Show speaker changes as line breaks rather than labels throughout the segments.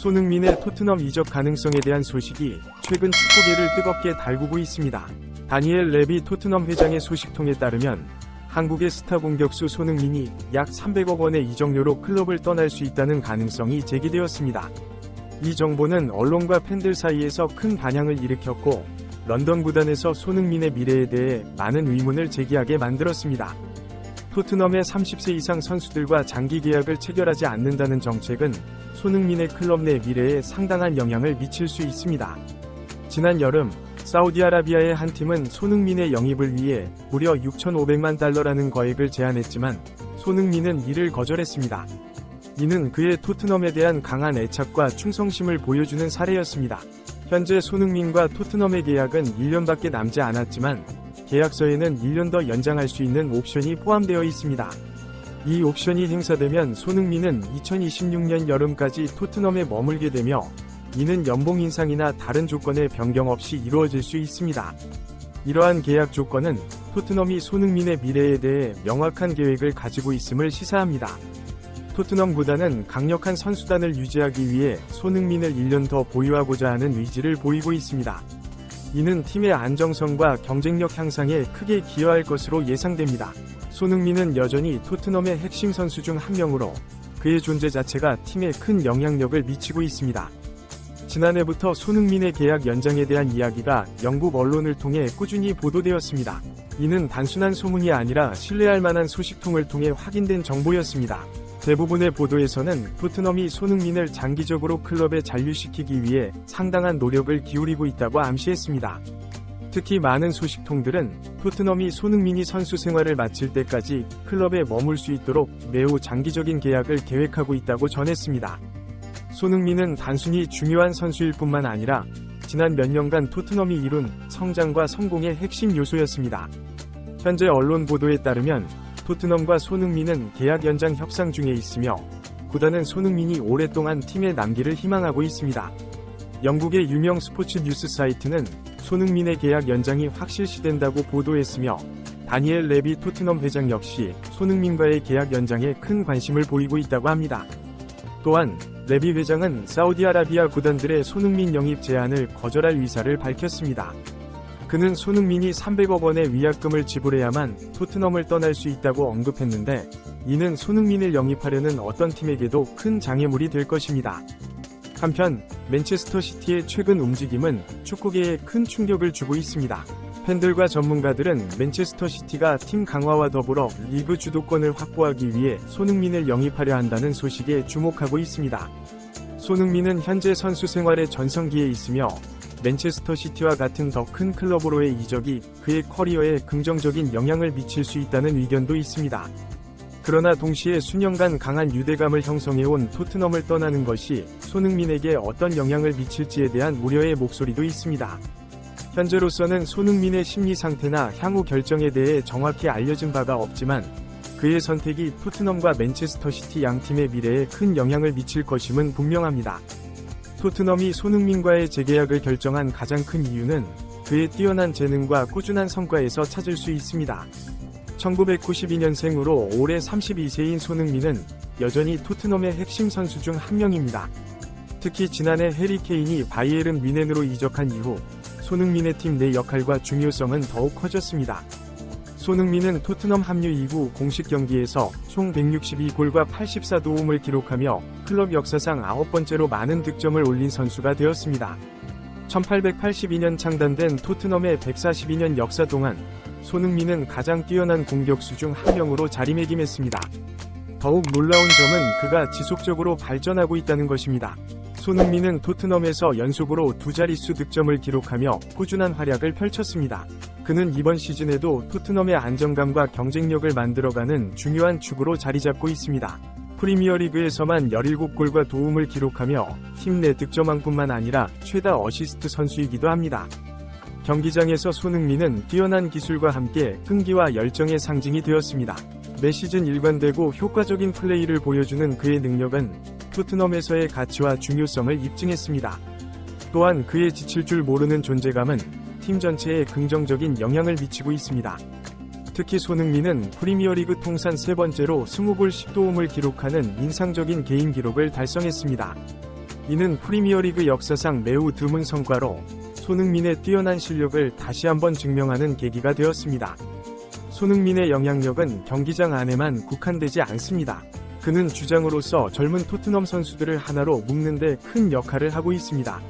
손흥민의 토트넘 이적 가능성에 대한 소식이 최근 축구계를 뜨겁게 달구고 있습니다. 다니엘 레비 토트넘 회장의 소식통에 따르면 한국의 스타 공격수 손흥민이 약 300억 원의 이적료로 클럽을 떠날 수 있다는 가능성이 제기되었습니다. 이 정보는 언론과 팬들 사이에서 큰 반향을 일으켰고 런던 구단에서 손흥민의 미래에 대해 많은 의문을 제기하게 만들었습니다. 토트넘의 30세 이상 선수들과 장기 계약을 체결하지 않는다는 정책은 손흥민의 클럽 내 미래에 상당한 영향을 미칠 수 있습니다. 지난 여름 사우디아라비아의 한 팀은 손흥민의 영입을 위해 무려 6,500만 달러라는 거액을 제안했지만 손흥민은 이를 거절했습니다. 이는 그의 토트넘에 대한 강한 애착과 충성심을 보여주는 사례였습니다. 현재 손흥민과 토트넘의 계약은 1년밖에 남지 않았지만 계약서에는 1년 더 연장할 수 있는 옵션이 포함되어 있습니다. 이 옵션이 행사되면 손흥민은 2026년 여름까지 토트넘에 머물게 되며 이는 연봉 인상이나 다른 조건의 변경 없이 이루어질 수 있습니다. 이러한 계약 조건은 토트넘이 손흥민의 미래에 대해 명확한 계획을 가지고 있음을 시사합니다. 토트넘 구단은 강력한 선수단을 유지하기 위해 손흥민을 1년 더 보유하고자 하는 의지를 보이고 있습니다. 이는 팀의 안정성과 경쟁력 향상에 크게 기여할 것으로 예상됩니다. 손흥민은 여전히 토트넘의 핵심 선수 중 한 명으로 그의 존재 자체가 팀에 큰 영향력을 미치고 있습니다. 지난해부터 손흥민의 계약 연장에 대한 이야기가 영국 언론을 통해 꾸준히 보도되었습니다. 이는 단순한 소문이 아니라 신뢰할 만한 소식통을 통해 확인된 정보였습니다. 대부분의 보도에서는 토트넘이 손흥민을 장기적으로 클럽에 잔류시키기 위해 상당한 노력을 기울이고 있다고 암시했습니다. 특히 많은 소식통들은 토트넘이 손흥민이 선수 생활을 마칠 때까지 클럽에 머물 수 있도록 매우 장기적인 계약을 계획하고 있다고 전했습니다. 손흥민은 단순히 중요한 선수일 뿐만 아니라 지난 몇 년간 토트넘이 이룬 성장과 성공의 핵심 요소였습니다. 현재 언론 보도에 따르면 토트넘과 손흥민은 계약 연장 협상 중에 있으며 구단은 손흥민이 오랫동안 팀에 남기를 희망하고 있습니다. 영국의 유명 스포츠 뉴스 사이트는 손흥민의 계약 연장이 확실시된다고 보도했으며 다니엘 레비 토트넘 회장 역시 손흥민과의 계약 연장에 큰 관심을 보이고 있다고 합니다. 또한 레비 회장은 사우디아라비아 구단들의 손흥민 영입 제안을 거절할 의사를 밝혔습니다. 그는 손흥민이 300억 원의 위약금을 지불해야만 토트넘을 떠날 수 있다고 언급했는데 이는 손흥민을 영입하려는 어떤 팀에게도 큰 장애물이 될 것입니다. 한편 맨체스터 시티의 최근 움직임은 축구계에 큰 충격을 주고 있습니다. 팬들과 전문가들은 맨체스터 시티가 팀 강화와 더불어 리그 주도권을 확보하기 위해 손흥민을 영입하려 한다는 소식에 주목하고 있습니다. 손흥민은 현재 선수 생활의 전성기에 있으며 맨체스터 시티와 같은 더 큰 클럽으로의 이적이 그의 커리어에 긍정적인 영향을 미칠 수 있다는 의견도 있습니다. 그러나 동시에 수년간 강한 유대감을 형성해온 토트넘을 떠나는 것이 손흥민에게 어떤 영향을 미칠지에 대한 우려의 목소리도 있습니다. 현재로서는 손흥민의 심리 상태나 향후 결정에 대해 정확히 알려진 바가 없지만 그의 선택이 토트넘과 맨체스터 시티 양 팀의 미래에 큰 영향을 미칠 것임은 분명합니다. 토트넘이 손흥민과의 재계약을 결정한 가장 큰 이유는 그의 뛰어난 재능과 꾸준한 성과에서 찾을 수 있습니다. 1992년생으로 올해 32세인 손흥민은 여전히 토트넘의 핵심 선수 중 한 명입니다. 특히 지난해 해리 케인이 바이에른 뮌헨으로 이적한 이후 손흥민의 팀 내 역할과 중요성은 더욱 커졌습니다. 손흥민은 토트넘 합류 이후 공식 경기에서 총 162골과 84도움을 기록하며 클럽 역사상 9번째로 많은 득점을 올린 선수가 되었습니다. 1882년 창단된 토트넘의 142년 역사 동안 손흥민은 가장 뛰어난 공격수 중 한 명으로 자리매김했습니다. 더욱 놀라운 점은 그가 지속적으로 발전하고 있다는 것입니다. 손흥민은 토트넘에서 연속으로 두 자릿수 득점을 기록하며 꾸준한 활약을 펼쳤습니다. 그는 이번 시즌에도 토트넘의 안정감과 경쟁력을 만들어가는 중요한 축으로 자리잡고 있습니다. 프리미어리그에서만 17골과 도움을 기록하며 팀 내 득점왕뿐만 아니라 최다 어시스트 선수이기도 합니다. 경기장에서 손흥민은 뛰어난 기술과 함께 끈기와 열정의 상징이 되었습니다. 매 시즌 일관되고 효과적인 플레이를 보여주는 그의 능력은 토트넘에서의 가치와 중요성을 입증했습니다. 또한 그의 지칠 줄 모르는 존재감은 팀 전체에 긍정적인 영향을 미치고 있습니다. 특히 손흥민은 프리미어리그 통산 3번째로 20골 10도움을 기록하는 인상적인 개인 기록을 달성했습니다. 이는 프리미어리그 역사상 매우 드문 성과로 손흥민의 뛰어난 실력을 다시 한번 증명하는 계기가 되었습니다. 손흥민의 영향력은 경기장 안에만 국한되지 않습니다. 그는 주장으로서 젊은 토트넘 선수들을 하나로 묶는 데 큰 역할을 하고 있습니다.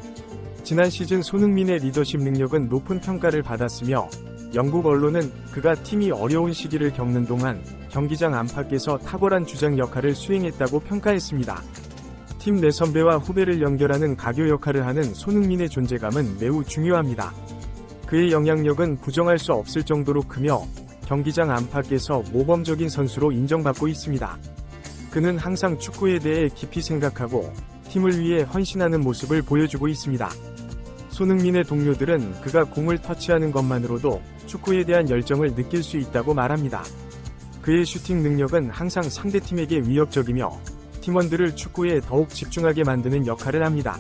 지난 시즌 손흥민의 리더십 능력은 높은 평가를 받았으며 영국 언론은 그가 팀이 어려운 시기를 겪는 동안 경기장 안팎에서 탁월한 주장 역할을 수행했다고 평가했습니다. 팀 내 선배와 후배를 연결하는 가교 역할을 하는 손흥민의 존재감은 매우 중요합니다. 그의 영향력은 부정할 수 없을 정도로 크며 경기장 안팎에서 모범적인 선수로 인정받고 있습니다. 그는 항상 축구에 대해 깊이 생각하고 팀을 위해 헌신하는 모습을 보여주고 있습니다. 손흥민의 동료들은 그가 공을 터치하는 것만으로도 축구에 대한 열정을 느낄 수 있다고 말합니다. 그의 슈팅 능력은 항상 상대팀에게 위협적이며 팀원들을 축구에 더욱 집중하게 만드는 역할을 합니다.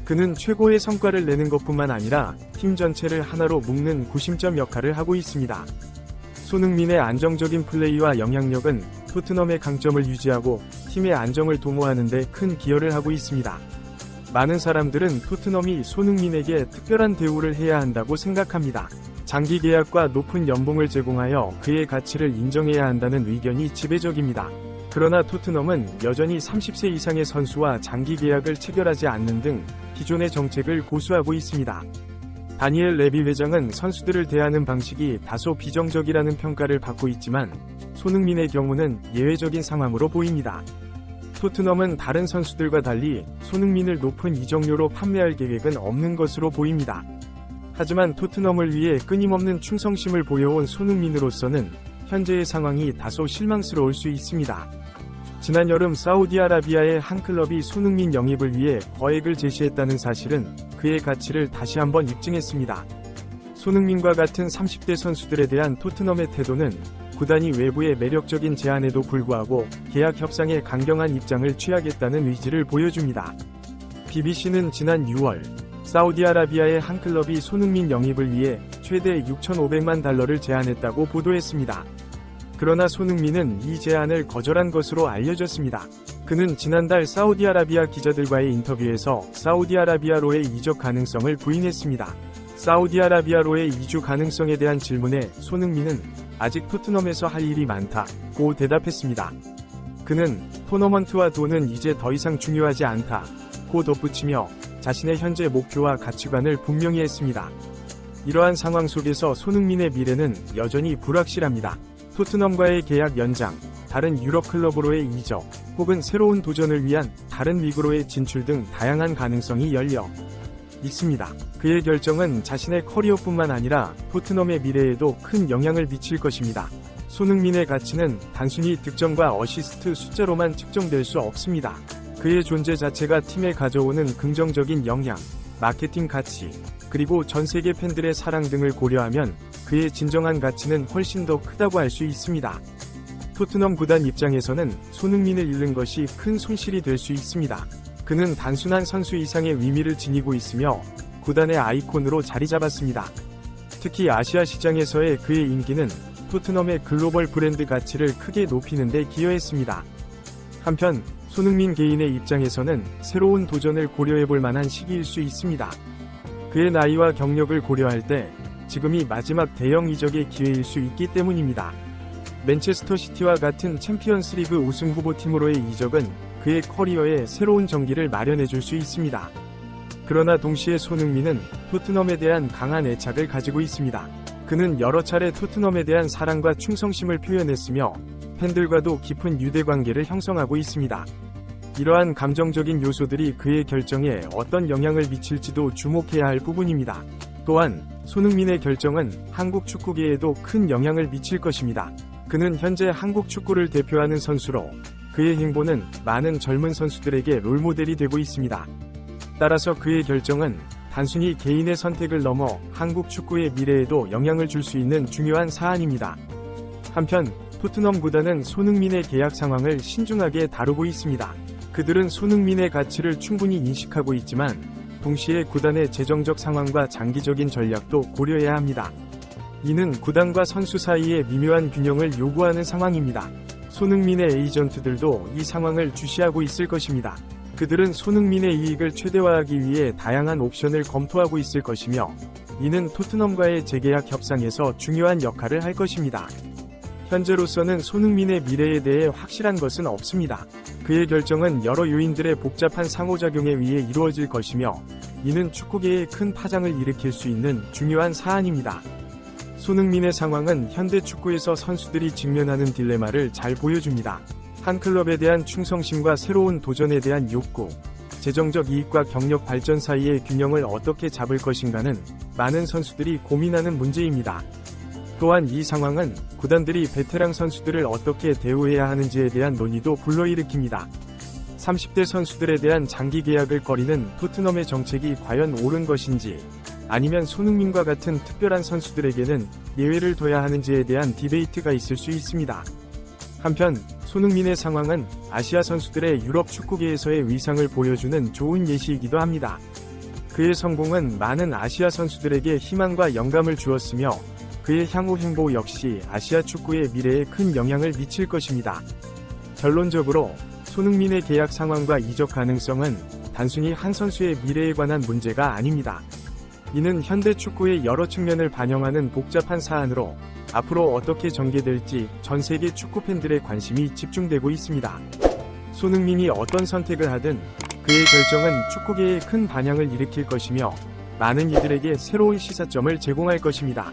그는 최고의 성과를 내는 것뿐만 아니라 팀 전체를 하나로 묶는 구심점 역할을 하고 있습니다. 손흥민의 안정적인 플레이와 영향력은 토트넘의 강점을 유지하고 팀의 안정을 도모하는 데 큰 기여를 하고 있습니다. 많은 사람들은 토트넘이 손흥민에게 특별한 대우를 해야 한다고 생각합니다. 장기 계약과 높은 연봉을 제공하여 그의 가치를 인정해야 한다는 의견이 지배적입니다. 그러나 토트넘은 여전히 30세 이상의 선수와 장기 계약을 체결하지 않는 등 기존의 정책을 고수하고 있습니다. 다니엘 레비 회장은 선수들을 대하는 방식이 다소 비정적이라는 평가를 받고 있지만 손흥민의 경우는 예외적인 상황으로 보입니다. 토트넘은 다른 선수들과 달리 손흥민을 높은 이적료로 판매할 계획은 없는 것으로 보입니다. 하지만 토트넘을 위해 끊임없는 충성심을 보여온 손흥민으로서는 현재의 상황이 다소 실망스러울 수 있습니다. 지난 여름 사우디아라비아의 한 클럽이 손흥민 영입을 위해 거액을 제시했다는 사실은 그의 가치를 다시 한번 입증했습니다. 손흥민과 같은 30대 선수들에 대한 토트넘의 태도는 구단이 외부의 매력적인 제안에도 불구하고 계약 협상에 강경한 입장을 취하겠다는 의지를 보여줍니다. BBC는 지난 6월 사우디아라비아의 한 클럽이 손흥민 영입을 위해 최대 6,500만 달러를 제안했다고 보도했습니다. 그러나 손흥민은 이 제안을 거절한 것으로 알려졌습니다. 그는 지난달 사우디아라비아 기자들과의 인터뷰에서 사우디아라비아로의 이적 가능성을 부인했습니다. 사우디아라비아로의 이주 가능성에 대한 질문에 손흥민은 아직 토트넘에서 할 일이 많다고 대답했습니다. 그는 토너먼트와 돈은 이제 더 이상 중요하지 않다고 덧붙이며 자신의 현재 목표와 가치관을 분명히 했습니다. 이러한 상황 속에서 손흥민의 미래는 여전히 불확실합니다. 토트넘과의 계약 연장, 다른 유럽 클럽으로의 이적, 혹은 새로운 도전을 위한 다른 리그로의 진출 등 다양한 가능성이 열려 있습니다. 그의 결정은 자신의 커리어뿐만 아니라 토트넘의 미래에도 큰 영향을 미칠 것입니다. 손흥민의 가치는 단순히 득점과 어시스트 숫자로만 측정될 수 없습니다. 그의 존재 자체가 팀에 가져오는 긍정적인 영향, 마케팅 가치, 그리고 전 세계 팬들의 사랑 등을 고려하면 그의 진정한 가치는 훨씬 더 크다고 할 수 있습니다. 토트넘 구단 입장에서는 손흥민을 잃는 것이 큰 손실이 될 수 있습니다. 그는 단순한 선수 이상의 의미를 지니고 있으며 구단의 아이콘으로 자리 잡았습니다. 특히 아시아 시장에서의 그의 인기는 토트넘의 글로벌 브랜드 가치를 크게 높이는 데 기여했습니다. 한편 손흥민 개인의 입장에서는 새로운 도전을 고려해볼 만한 시기일 수 있습니다. 그의 나이와 경력을 고려할 때 지금이 마지막 대형 이적의 기회일 수 있기 때문입니다. 맨체스터 시티와 같은 챔피언스리그 우승 후보팀으로의 이적은 그의 커리어에 새로운 전기를 마련해줄 수 있습니다. 그러나 동시에 손흥민은 토트넘에 대한 강한 애착을 가지고 있습니다. 그는 여러 차례 토트넘에 대한 사랑과 충성심을 표현했으며 팬들과도 깊은 유대관계를 형성하고 있습니다. 이러한 감정적인 요소들이 그의 결정에 어떤 영향을 미칠지도 주목해야 할 부분입니다. 또한 손흥민의 결정은 한국 축구계에도 큰 영향을 미칠 것입니다. 그는 현재 한국 축구를 대표하는 선수로 그의 행보는 많은 젊은 선수들에게 롤모델이 되고 있습니다. 따라서 그의 결정은 단순히 개인의 선택을 넘어 한국 축구의 미래에도 영향을 줄 수 있는 중요한 사안입니다. 한편 토트넘 구단은 손흥민의 계약 상황을 신중하게 다루고 있습니다. 그들은 손흥민의 가치를 충분히 인식하고 있지만 동시에 구단의 재정적 상황과 장기적인 전략도 고려해야 합니다. 이는 구단과 선수 사이의 미묘한 균형을 요구하는 상황입니다. 손흥민의 에이전트들도 이 상황을 주시하고 있을 것입니다. 그들은 손흥민의 이익을 최대화하기 위해 다양한 옵션을 검토하고 있을 것이며, 이는 토트넘과의 재계약 협상에서 중요한 역할을 할 것입니다. 현재로서는 손흥민의 미래에 대해 확실한 것은 없습니다. 그의 결정은 여러 요인들의 복잡한 상호작용에 의해 이루어질 것이며, 이는 축구계에 큰 파장을 일으킬 수 있는 중요한 사안입니다. 손흥민의 상황은 현대 축구에서 선수들이 직면하는 딜레마를 잘 보여줍니다. 한 클럽에 대한 충성심과 새로운 도전에 대한 욕구, 재정적 이익과 경력 발전 사이의 균형을 어떻게 잡을 것인가는 많은 선수들이 고민하는 문제입니다. 또한 이 상황은 구단들이 베테랑 선수들을 어떻게 대우해야 하는지에 대한 논의도 불러일으킵니다. 30대 선수들에 대한 장기 계약을 꺼리는 토트넘의 정책이 과연 옳은 것인지, 아니면 손흥민과 같은 특별한 선수들에게는 예외를 둬야 하는지에 대한 디베이트가 있을 수 있습니다. 한편 손흥민의 상황은 아시아 선수들의 유럽 축구계에서의 위상을 보여주는 좋은 예시이기도 합니다. 그의 성공은 많은 아시아 선수들에게 희망과 영감을 주었으며, 그의 향후 행보 역시 아시아 축구의 미래에 큰 영향을 미칠 것입니다. 결론적으로 손흥민의 계약 상황과 이적 가능성은 단순히 한 선수의 미래에 관한 문제가 아닙니다. 이는 현대 축구의 여러 측면을 반영하는 복잡한 사안으로, 앞으로 어떻게 전개될지 전 세계 축구 팬들의 관심이 집중되고 있습니다. 손흥민이 어떤 선택을 하든 그의 결정은 축구계에 큰 반향을 일으킬 것이며, 많은 이들에게 새로운 시사점을 제공할 것입니다.